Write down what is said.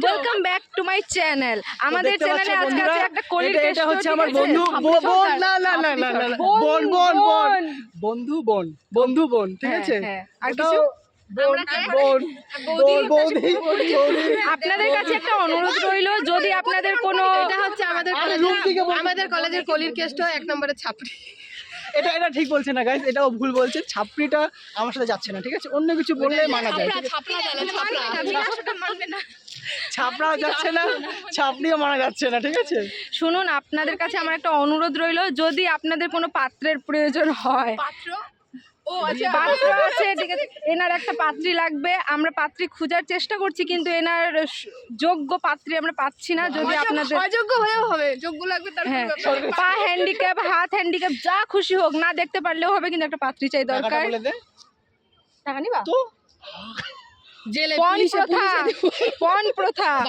Welcome back to my channel. আমাদের চ্যানেলে আজকে আছে একটা কলির কেষ্ট। এটা হচ্ছে আমার বন্ধু বোন, না না না না না বোন বোন বোন বন্ধু বোন বন্ধু বোন, ঠিক আছে? আর কিছু বোন বোন বৌদি। আপনাদের কাছে একটা অনুরোধ রইল, যদি আপনাদের কোনো এটা হচ্ছে আমাদের কলেজের কলির কেষ্ট 1 নম্বরের ছাপড়ি। এটা এটা ঠিক বলছে না গাইস, এটাও ভুল বলছে। ছাপড়িটা আমার সাথে যাচ্ছে না, ঠিক আছে? অন্য কিছু বললে মানা যায়। ছাপড়াও যাচ্ছে না, ছাপড়িও মানা যাচ্ছে না, ঠিক আছে? শুনুন, আপনাদের কাছে আমার একটা অনুরোধ রইল, যদি আপনাদের কোনো পাত্রের প্রয়োজন হয়, পাত্র আছে, ঠিক আছে, এনার একটা পাত্রী লাগবে। আমরা পাত্রী খোঁজার চেষ্টা করছি, কিন্তু এনার যোগ্য পাত্রী আমরা পাচ্ছি না। যদি আপনাদের অযোগ্য হলেও হবে, যোগ্য লাগবে তার হ্যাঁ, পা হ্যান্ডিক্যাপ, হাত হ্যান্ডিক্যাপ, যা খুশি হোক, না দেখতে পারলেও হবে, কিন্তু একটা পাত্রী চাই টাকাটা দরকার। বলে দে টাকা নিবা? তো জেলে পণ প্রথা, পণ প্রথা।